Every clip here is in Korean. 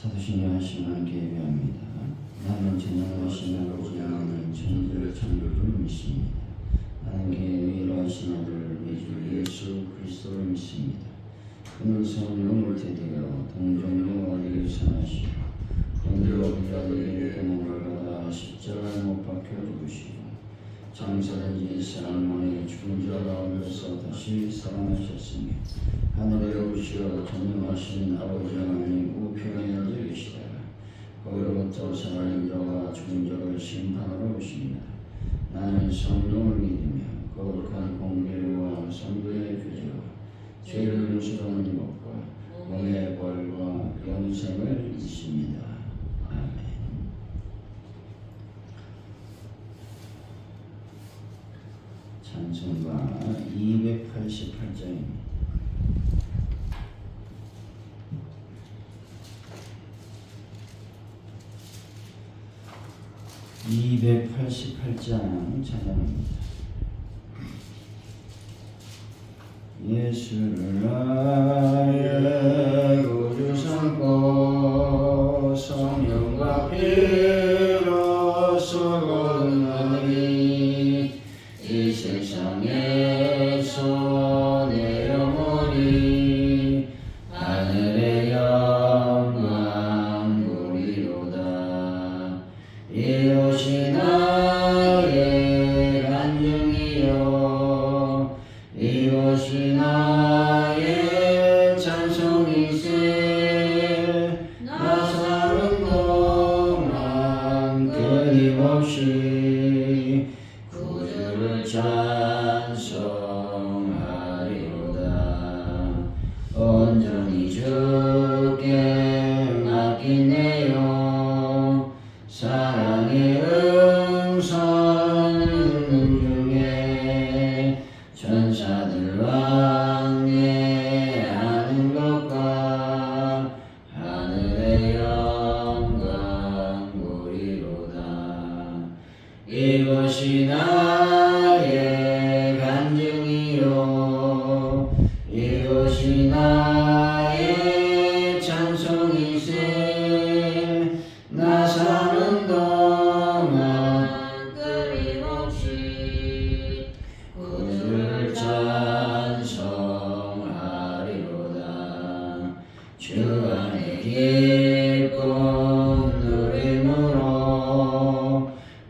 사도신이 하시는 예배합니다. 나는 전능하신 아버지 하나님 천지를 창조주 믿습니다. 나는 유일하신 아들 우리 주 예수 그리스도를 믿습니다. 그는 성령을 대되어 동정녀 아들이 유산하시고 본디오 빌라도에게 고난을 받아 십자가에 못 박혀 죽으시고 장사된 지 사흘 만에 죽은 자 가운데서 다시 살아나셨으며 하늘에 오시어 전능하신 아버지 하나님 우편에 앉아 계시다가 거기로부터 살아있는 자와 죽은 자를 심판하러 오십니다. 나는 성령을 믿으며 거룩한 공교회와 성도의 교제와 죄를 용서하는 것과 몸의 벌과 영생을 믿습니다. 아멘. 찬송가 288장입니다. 288장 찬양합니다. 예수를 나의 구주 삼고 성령과 피로써 거듭나니 이 세상에서 내 영혼이 하늘의 영광 보리로다. 이것이 나의 간증이요 이것이 나의 찬송이세. 나 사는 동안 끊임없이 구주를 찬송하리로다. 온전히 주께 맡기네요. 사랑의 음성 중에 천사들 왕래하는 것과 하늘의 영광 보리로다. 이것이 나의 간증이요 이것이 나의 찬송이세. 나 사는 동안 끊임없이 구주를 찬송하리로다. 주 안에 기쁨 누림으로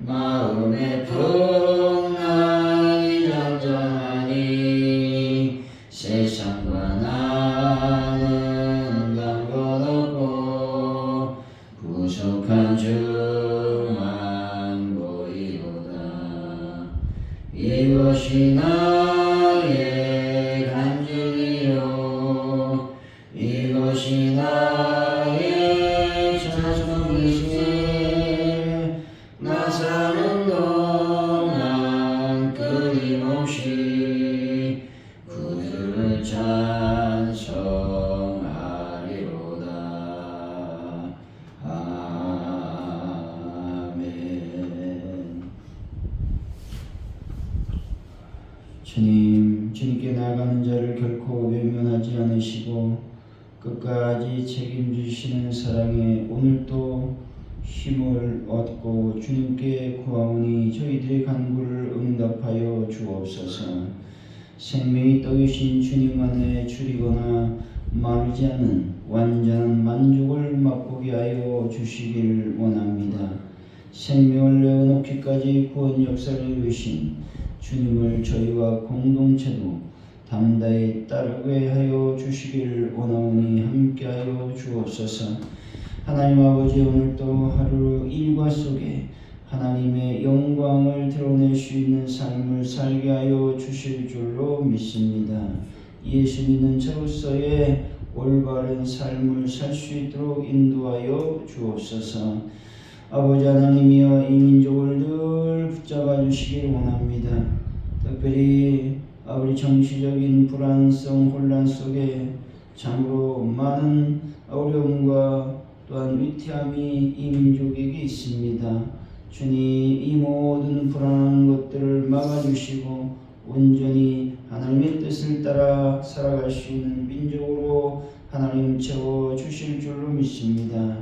마음의 풍랑이 잔잔하니 세상과 나는 간것없고 구속한 주만 보이로다. 이것이 나의 간증이요 이것이 나의 찬송이세. 나 사는 동안 끊임없이 구주를 찬송하리로다. 아멘. 주님께 나아가는 자를 결코 외면하지 않으시고 끝까지 책임지시는 사랑에 오늘도 힘을 얻고 주님께 구하오니 저희들의 간구를 응답하여 주옵소서. 생명의 떡이신 주님 안에 줄이거나 마르지 않은 완전한 만족을 맛보게 하여 주시기를 원합니다. 생명을 내어놓기까지 구원 역사를 이루신 주님을 저희와 공동체도 담대히 따르게 하여 주시기를 원하오니 함께하여 주옵소서. 하나님 아버지, 오늘도 하루 일과 속에 하나님의 영광을 드러낼 수 있는 삶을 살게 하여 주실 줄로 믿습니다. 예수 믿는 저로서의 올바른 삶을 살 수 있도록 인도하여 주옵소서. 아버지 하나님이여, 이 민족을 늘 붙잡아 주시길 원합니다. 특별히 아버지 정치적인 불안성 혼란 속에 참으로 많은 어려움과 또한 위태함이 이 민족에게 있습니다. 주님, 이 모든 불안한 것들을 막아주시고 온전히 하나님의 뜻을 따라 살아갈 수 있는 민족으로 하나님 채워 주실 줄로 믿습니다.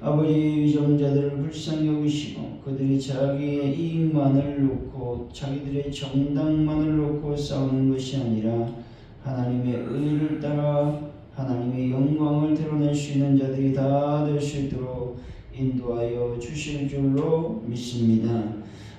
아버지, 위정자들을 불쌍히 여기시고 그들이 자기의 이익만을 놓고 자기들의 정당만을 놓고 싸우는 것이 아니라 하나님의 의를 따라 하나님의 영광을 드러낼 수 있는 자들이 다 될 수 있도록 인도하여 주실 줄로 믿습니다.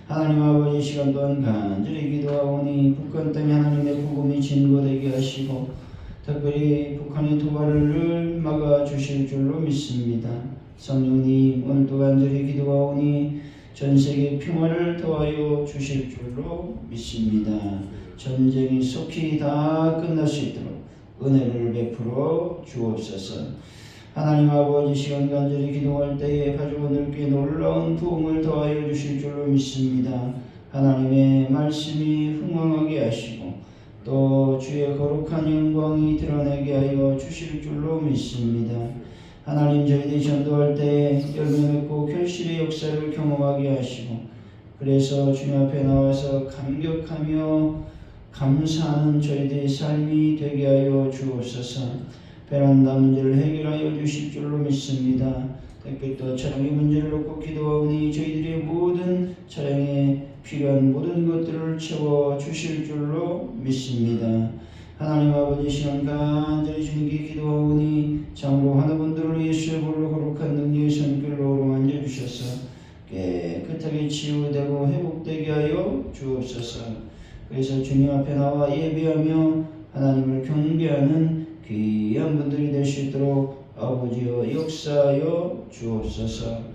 하나님 아버지, 시간 동안 간절히 기도하오니 북한 땅에 하나님의 복음이 진거되게 하시고 특별히 북한의 도발을 막아주실 줄로 믿습니다. 성령님, 오늘도 간절히 기도하오니 전세계 평화를 더하여 주실 줄로 믿습니다. 전쟁이 속히 다 끝날 수 있도록 은혜를 베풀어 주옵소서. 하나님 아버지, 시간 간절히 기도할 때에 가족들께 놀라운 도움을 더하여 주실 줄로 믿습니다. 하나님의 말씀이 흥왕하게 하시고 또 주의 거룩한 영광이 드러내게 하여 주실 줄로 믿습니다. 하나님, 저희들이 전도할 때 열매 맺고 결실의 역사를 경험하게 하시고 그래서 주님 앞에 나와서 감격하며 감사하는 저희들의 삶이 되게 하여 주옵소서. 베란다 문제를 해결하여 주실 줄로 믿습니다. 특히 또 차량의 문제를 놓고 기도하오니 저희들의 모든 차량에 필요한 모든 것들을 채워 주실 줄로 믿습니다. 하나님 아버지, 시간 간절히 주님께 기도하오니 장로 하나분들을 예수의 볼로 거룩한 능력의 손길로 어루만져 주셔서 깨끗하게 치유되고 회복되게 하여 주옵소서. 그래서 주님 앞에 나와 예배하며 하나님을 경배하는 귀한 분들이 될 수 있도록 아버지여 역사하여 주옵소서.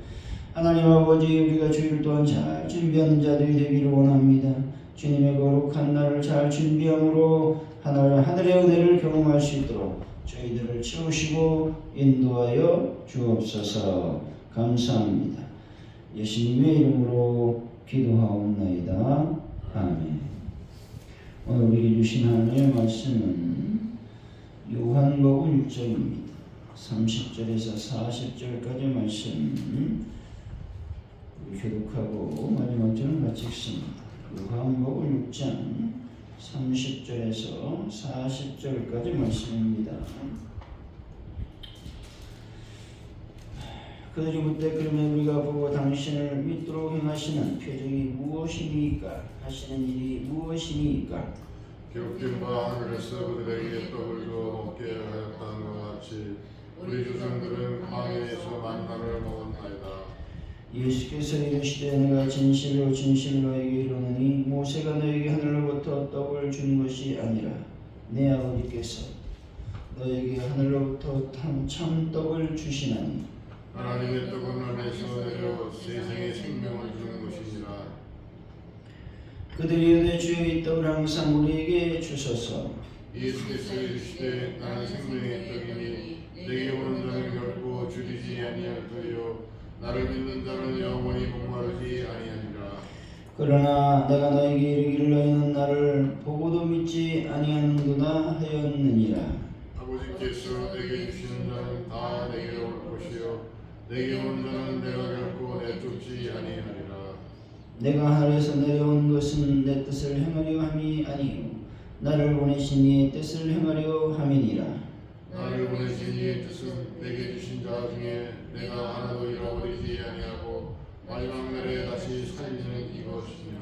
하나님 아버지, 우리가 주일 또한 잘 준비하는 자들이 되기를 원합니다. 주님의 거룩한 날을 잘 준비함으로 하늘의 은혜를 경험할 수 있도록 저희들을 채우시고 인도하여 주옵소서. 감사합니다. 예수님의 이름으로 기도하옵나이다. 아멘. 오늘 우리에게 주신 하나님의 말씀은 요한복음 6장입니다. 30절에서 40절까지 말씀 교독하고 마지막 절은 같이 읽습니다. 요한복음 6장 30절에서 40절까지 말씀입니다. 그들이 묻되 그러면 우리가 보고 당신을 믿도록 행하시는 표적이 무엇이니까? 하시는 일이 무엇이니까? 기록된 바 하늘에서 그들에게 떡을 주어 먹게 하였다는 것 같이 우리 조상들은 광야에서 만나를 먹었나이다. 예수께서 이르시되 내가 진실로 진실로 너에게 이르노니 모세가 너에게 하늘로부터 떡을 준 것이 아니라 내 아버지께서 너에게 하늘로부터 참 떡을 주시나니 하나님의 떡은 하늘에서 내려 세상에 생명을 주는 것이니라. 그들이 이르되 주여 이 떡을 항상 우리에게 주소서. 예수께서 이르시되 나는 생명의 떡이니 내게 오는 자는 결코 줄이지 아니할 터이요 나를 믿는 자는 영원히 목마르지 아니하리라. 그러나 내가 너에게 이르기를 너희는 나를 보고도 믿지 아니하는도다 하였느니라. 아버지께서 내게 주시는 자는 다 내게 올 것이요 내게 온 자는 내가 결코 내쫓지 아니하리라. 내가 하늘에서 내려온 것은 내 뜻을 행하려 함이 아니요 나를 보내신 이의 뜻을 행하려 함이니라. 나를 보내신 이의 뜻은 내게 주신 자 중에 내가 하나도 잃어버리지 아니하고 마지막 날에 다시 살리는 이것이니라.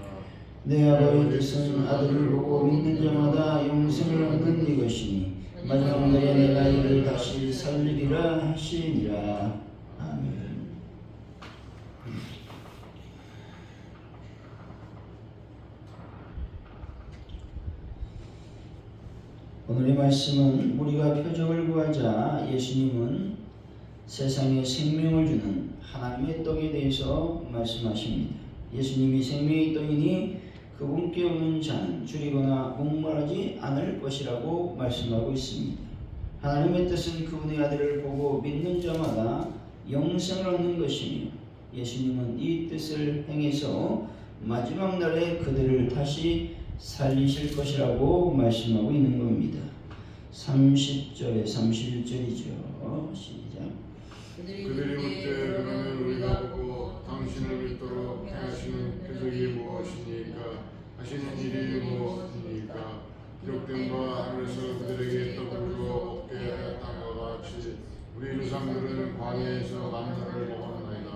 내 아버지의 뜻은 아들을 보고 믿는 자마다 영생을 얻는 이것이니 마지막 날에 내가 이를 다시 살리리라 하시니라. 아멘. 오늘의 말씀은 우리가 표적을 구하자 예수님은 세상에 생명을 주는 하나님의 떡에 대해서 말씀하십니다. 예수님이 생명의 떡이니 그분께 오는 자는 줄이거나 목마르지 않을 것이라고 말씀하고 있습니다. 하나님의 뜻은 그분의 아들을 보고 믿는 자마다 영생을 얻는 것이며 예수님은 이 뜻을 행해서 마지막 날에 그들을 다시 살리실 것이라고 말씀하고 있는 겁니다. 30절에 31절이죠. 시작. 그들이 묻되 그러면 우리가 보고 당신을 믿도록 행하시는 표적이 무엇이니까? 하시는 일이 무엇이니까? 기록된 바 하늘에서 그들에게 떡을 주어 먹게 하였다는 것 같이 우리 조상들은 광야에서 만나를 먹었나이다.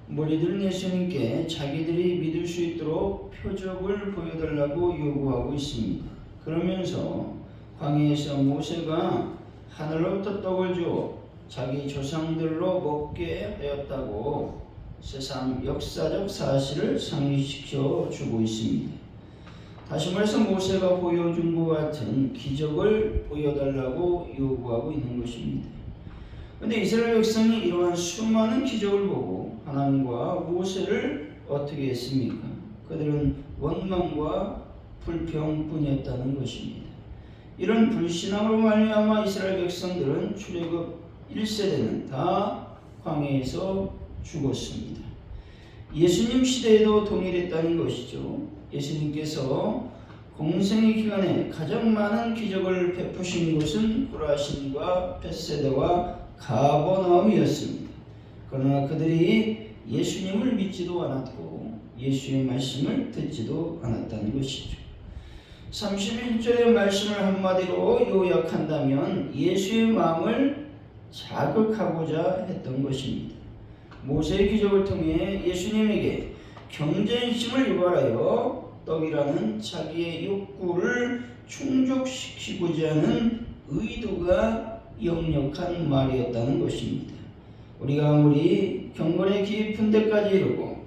무리들은 예수님께 자기들이 믿을 수 있도록 표적을 보여달라고 요구하고 있습니다. 그러면서 광야에서 모세가 하늘로부터 떡을 주어 자기 조상들로 먹게 하였다고 세상 역사적 사실을 상기시켜 주고 있습니다. 다시 말해서 모세가 보여준 것 같은 기적을 보여달라고 요구하고 있는 것입니다. 그런데 이스라엘 백성이 이러한 수많은 기적을 보고 하나님과 모세를 어떻게 했습니까? 그들은 원망과 불평뿐이었다는 것입니다. 이런 불신앙으로 말미암아 이스라엘 백성들은 출애굽 1세대는 다 광야에서 죽었습니다. 예수님 시대에도 동일했다는 것이죠. 예수님께서 공생의 기간에 가장 많은 기적을 베푸신 곳은 호라신과 벳세다와 가버나움이었습니다. 그러나 그들이 예수님을 믿지도 않았고 예수의 말씀을 듣지도 않았다는 것이죠. 31절의 말씀을 한마디로 요약한다면 예수의 마음을 자극하고자 했던 것입니다. 모세의 기적을 통해 예수님에게 경쟁심을 유발하여 떡이라는 자기의 욕구를 충족시키고자 하는 의도가 역력한 말이었다는 것입니다. 우리가 아무리 경건의 깊은 데까지 이르고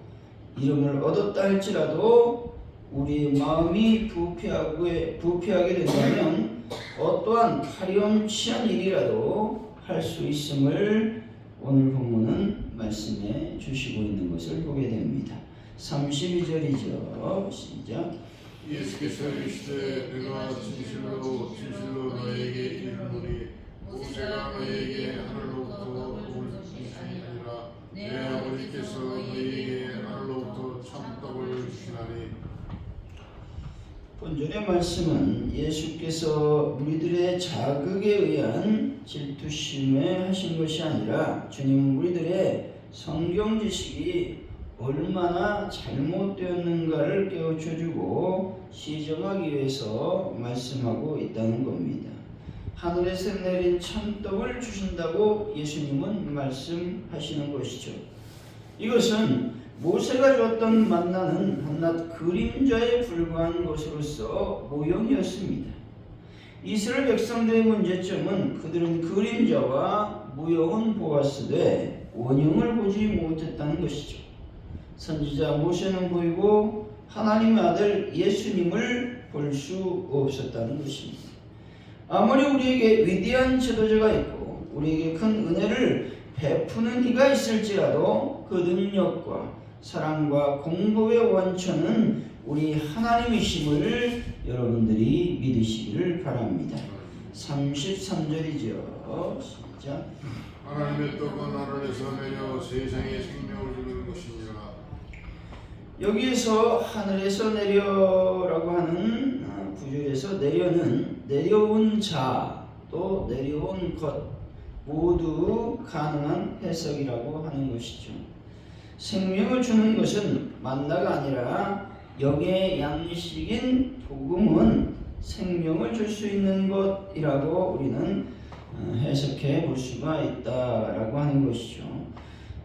이름을 얻었다 할지라도 우리의 마음이 부패하게 된다면 어떠한 파렴치한 일이라도 할 수 있음을 오늘 본문은 말씀해 주시고 있는 것을 보게 됩니다. 32절이죠. 시작. 예수께서 이르시되 내가 진실로 너에게 이르노니 모세가 너에게 하늘로부터 떡을 주신 것이 아니라 내 아버지께서 너에게 하늘로부터 참떡을 주시나니. 본절의 말씀은 예수께서 무리들의 자극에 의한 질투심에 하신 것이 아니라 주님 무리들의 성경 지식이 얼마나 잘못되었는가를 깨우쳐주고 시정하기 위해서 말씀하고 있다는 겁니다. 하늘에서 내린 참떡을 주신다고 예수님은 말씀하시는 것이죠. 이것은 모세가 줬던 만나는 한낱 그림자에 불과한 것으로서 모형이었습니다. 이스라엘 백성들의 문제점은 그들은 그림자와 모형은 보았으되 원형을 보지 못했다는 것이죠. 선지자 모세는 보이고 하나님의 아들 예수님을 볼 수 없었다는 것입니다. 아무리 우리에게 위대한 지도자가 있고 우리에게 큰 은혜를 베푸는 이가 있을지라도 그 능력과 사랑과 공급의 원천은 우리 하나님이심을 여러분들이 믿으시기를 바랍니다. 33절이죠. 시작. 하나님의 떡은 하늘에서 내려 세상에 생명을 주는 것이니라. 여기에서 하늘에서 내려라고 하는 구절에서 내려는 내려온 자 또 내려온 것 모두 가능한 해석이라고 하는 것이죠. 생명을 주는 것은 만나가 아니라 영의 양식인 복음은 생명을 줄 수 있는 것이라고 우리는 해석해 볼 수가 있다라고 하는 것이죠.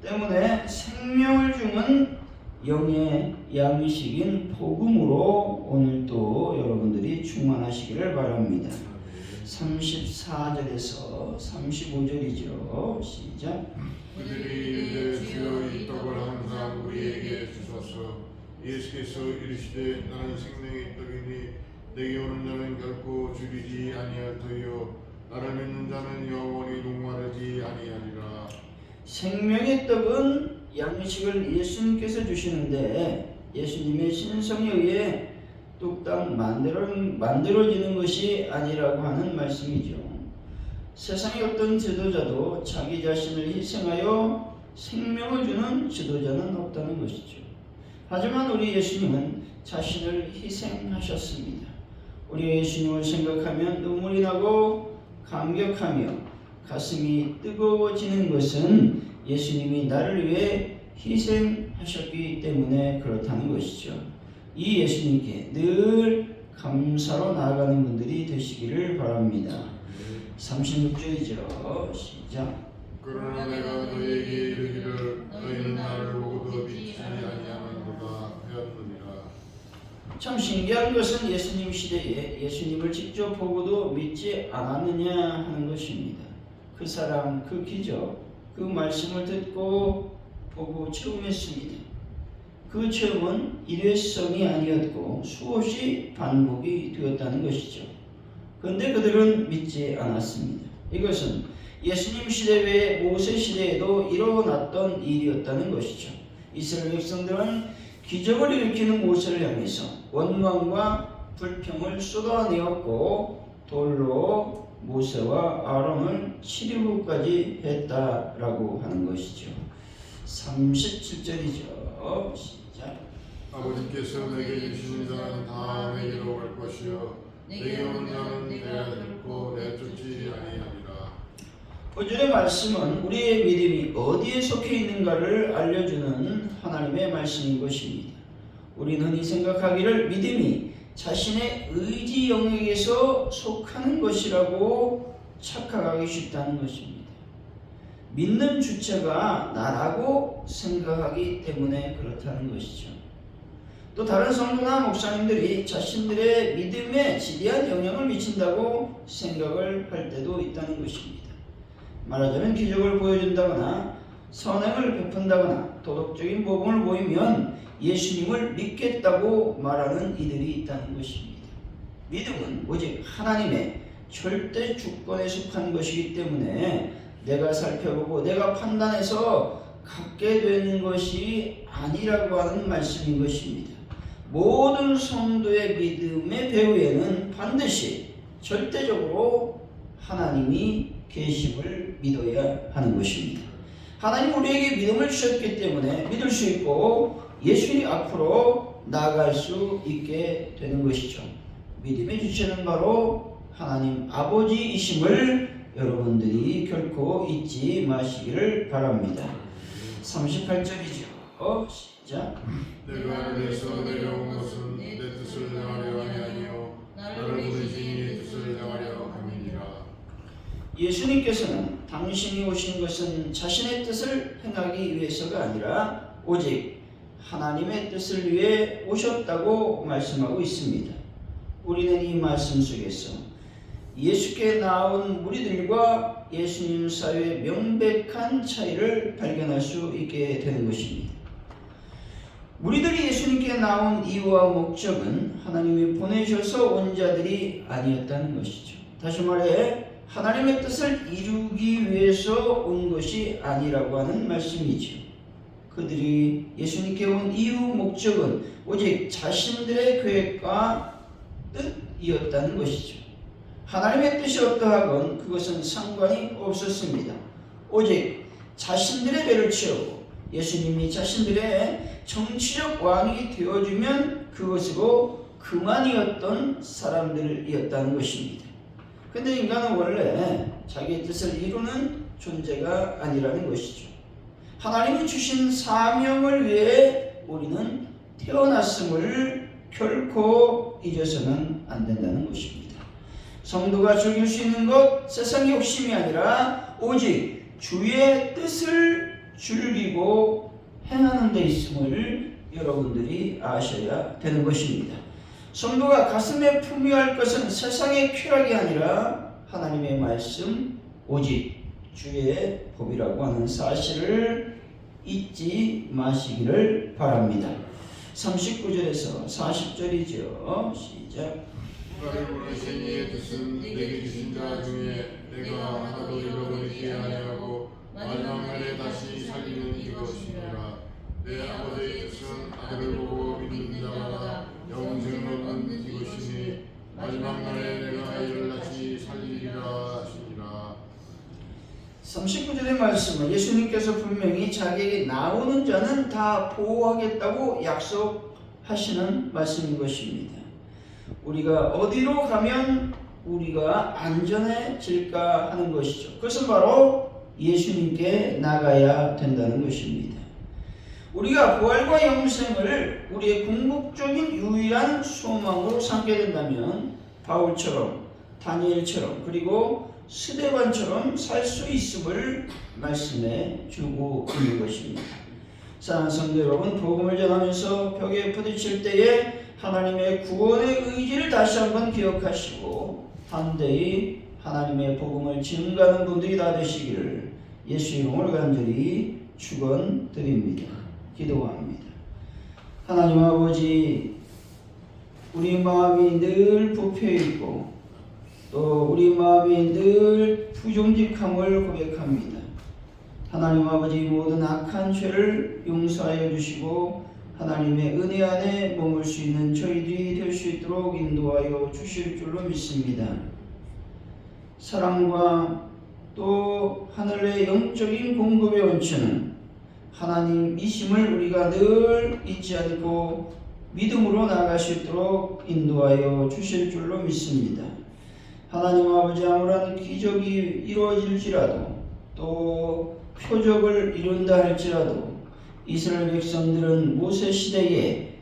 때문에 생명을 주는 영의 양식인 복음으로 오늘도 여러분들이 충만하시기를 바랍니다. 34절에서 35절이죠. 시작. 그들이 이르되 주여 이 떡을 항상 우리에게 주소서. 예수께서 이르시되 나는 생명의 떡이니 내게 오는 자는 결코 줄이지 아니할 터이요 나를 믿는 자는 영원히 목마르지 아니하리라. 생명의 떡은 양식을 예수님께서 주시는데 예수님의 신성에 의해 뚝딱 만들어지는 것이 아니라고 하는 말씀이죠. 세상의 어떤 지도자도 자기 자신을 희생하여 생명을 주는 지도자는 없다는 것이죠. 하지만 우리 예수님은 자신을 희생하셨습니다. 우리 예수님을 생각하면 눈물이 나고 감격하며 가슴이 뜨거워지는 것은 예수님이 나를 위해 희생하셨기 때문에 그렇다는 것이죠. 이 예수님께 늘 감사로 나아가는 분들이 되시기를 바랍니다. 36절이죠. 시작. 그러나 내가 너희에게 이르기를 너희는 나를 보고도 믿지 아니하는도다 하였느니라. 참 신기한 것은 예수님 시대에 예수님을 직접 보고도 믿지 않았느냐 하는 것입니다. 그 사랑, 그 기적, 그 말씀을 듣고 보고 체험했습니다. 그 체험은 일회성이 아니었고 수없이 반복이 되었다는 것이죠. 그런데 그들은 믿지 않았습니다. 이것은 예수님 시대 외에 모세 시대에도 일어났던 일이었다는 것이죠. 이스라엘 백성들은 기적을 일으키는 모세를 향해서 원망과 불평을 쏟아내었고 돌로 모세와 아론을 치르고까지 했다라고 하는 것이죠. 37절이죠. 시작. 아버지께서 내게 주시는 자는 다 내게로 올 것이요 내게 오는 자는 내가 결코 내쫓지 아니하리라. 오늘의 말씀은 우리의 믿음이 어디에 속해 있는가를 알려주는 하나님의 말씀인 것입니다. 우리는 흔히 생각하기를 믿음이 자신의 의지 영역에서 속하는 것이라고 착각하기 쉽다는 것입니다. 믿는 주체가 나라고 생각하기 때문에 그렇다는 것이죠. 또 다른 성도나 목사님들이 자신들의 믿음에 지대한 영향을 미친다고 생각을 할 때도 있다는 것입니다. 말하자면 기적을 보여준다거나 선행을 베푼다거나 도덕적인 모범을 보이면 예수님을 믿겠다고 말하는 이들이 있다는 것입니다. 믿음은 오직 하나님의 절대 주권에 속한 것이기 때문에 내가 살펴보고 내가 판단해서 갖게 되는 것이 아니라고 하는 말씀인 것입니다. 모든 성도의 믿음의 배후에는 반드시 절대적으로 하나님이 계심을 믿어야 하는 것입니다. 하나님 우리에게 믿음을 주셨기 때문에 믿을 수 있고 예수님 앞으로 나아갈 수 있게 되는 것이죠. 믿음의 주체는 바로 하나님 아버지이심을 여러분들이 결코 잊지 마시기를 바랍니다. 38절이죠. 시작. 내가 하늘에서 내려온 것은 내 뜻을 행하려 함이 아니요 나를 보내신 이의 뜻을 행하려 함이니라. 예수님께서는 당신이 오신 것은 자신의 뜻을 행하기 위해서가 아니라 오직 하나님의 뜻을 위해 오셨다고 말씀하고 있습니다. 우리는 이 말씀 속에서 예수께 나온 무리들과 예수님 사이의 명백한 차이를 발견할 수 있게 되는 것입니다. 무리들이 예수님께 나온 이유와 목적은 하나님이 보내셔서 온 자들이 아니었다는 것이죠. 다시 말해 하나님의 뜻을 이루기 위해서 온 것이 아니라고 하는 말씀이죠. 그들이 예수님께 온 이유 목적은 오직 자신들의 계획과 뜻이었다는 것이죠. 하나님의 뜻이 어떠하건 그것은 상관이 없었습니다. 오직 자신들의 배를 채우고 예수님이 자신들의 정치적 왕이 되어주면 그것으로 그만이었던 사람들이었다는 것입니다. 근데 인간은 원래 자기의 뜻을 이루는 존재가 아니라는 것이죠. 하나님이 주신 사명을 위해 우리는 태어났음을 결코 잊어서는 안 된다는 것입니다. 성도가 즐길 수 있는 것 세상의 욕심이 아니라 오직 주의 뜻을 즐기고 행하는 데 있음을 여러분들이 아셔야 되는 것입니다. 성도가 가슴에 품어야 할 것은 세상의 쾌락이 아니라 하나님의 말씀 오직 주의 법이라고 하는 사실을 잊지 마시기를 바랍니다. 39절에서 40절이죠. 시작. 나를 보내신 이의 뜻은 내게 주신 자 중에 내가 하나도 잃어버리지 아니하고 마지막 날에 다시 살리는 이것이니라. 내 아버지의 뜻은 아들을 보고 믿는 자마다 영생을 얻는 이것이니 마지막 날에 내가 이를 다시 살리리라 하시니라. 39절의 말씀은 예수님께서 분명히 자기에게 나오는 자는 다 보호하겠다고 약속하시는 말씀인 것입니다. 우리가 어디로 가면 우리가 안전해질까 하는 것이죠. 그것은 바로 예수님께 나가야 된다는 것입니다. 우리가 부활과 영생을 우리의 궁극적인 유일한 소망으로 삼게 된다면 바울처럼 다니엘처럼 그리고 스데반처럼 살 수 있음을 말씀해 주고 있는 것입니다. 사랑하는 성도 여러분, 복음을 전하면서 벽에 부딪힐 때에 하나님의 구원의 의지를 다시 한번 기억하시고 담대히 하나님의 복음을 증거하는 분들이 다 되시기를 예수 이름으로 간절히 축원드립니다. 기도합니다. 하나님 아버지, 우리 마음이 늘 부패있고 또 우리 마음이 늘 부정직함을 고백합니다. 하나님 아버지, 모든 악한 죄를 용서하여 주시고 하나님의 은혜 안에 머물 수 있는 저희들이 될 수 있도록 인도하여 주실 줄로 믿습니다. 사랑과 또 하늘의 영적인 공급의 원천은 하나님이심을 우리가 늘 잊지 않고 믿음으로 나아갈 수 있도록 인도하여 주실 줄로 믿습니다. 하나님 아버지, 아무런 기적이 이루어질지라도 또 표적을 이룬다 할지라도 이스라엘 백성들은 모세 시대에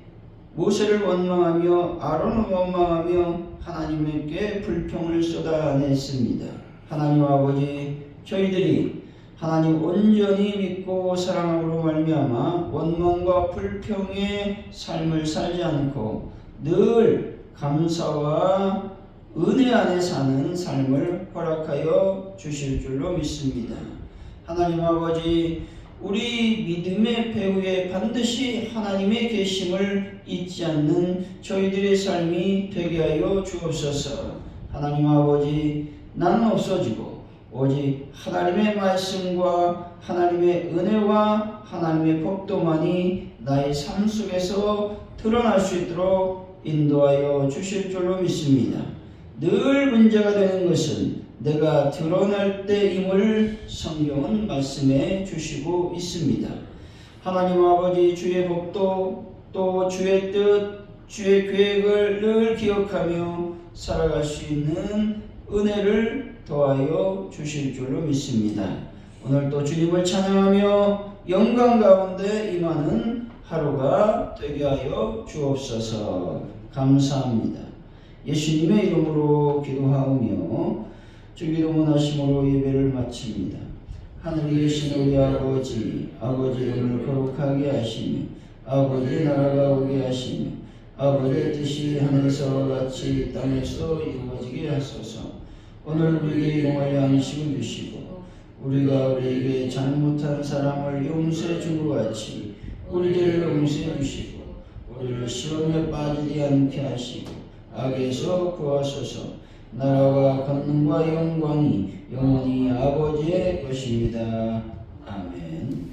모세를 원망하며 아론을 원망하며 하나님께 불평을 쏟아냈습니다. 하나님 아버지, 저희들이 하나님 온전히 믿고 사랑함으로 말미암아 원망과 불평의 삶을 살지 않고 늘 감사와 은혜 안에 사는 삶을 허락하여 주실 줄로 믿습니다. 하나님 아버지, 우리 믿음의 배후에 반드시 하나님의 계심을 잊지 않는 저희들의 삶이 되게 하여 주옵소서. 하나님 아버지, 나는 없어지고 오직 하나님의 말씀과 하나님의 은혜와 하나님의 법도만이 나의 삶 속에서 드러날 수 있도록 인도하여 주실 줄로 믿습니다. 늘 문제가 되는 것은 내가 드러날 때임을 성경은 말씀해 주시고 있습니다. 하나님 아버지, 주의 법도 또 주의 뜻, 주의 계획을 늘 기억하며 살아갈 수 있는 은혜를 더하여 주실 줄로 믿습니다. 오늘 또 주님을 찬양하며 영광 가운데 임하는 하루가 되게 하여 주옵소서. 감사합니다. 예수님의 이름으로 기도하오며 주기도문 하심으로 예배를 마칩니다. 하늘에 계신 우리 아버지, 아버지 이름을 거룩하게 하시며 아버지의 나라가 오게 하시며 아버지의 뜻이 하늘에서 같이 땅에서 이루어지게 하소서. 오늘 우리에게 일용할 양식을 주시고 우리가 우리에게 잘못한 사람을 용서해 준 것 같이 우리를 용서해 주시고 우리를 시험에 빠지지 않게 하시고 악에서 구하소서. 나라와 권능과 영광이 영원히 아버지의 것입니다. 아멘.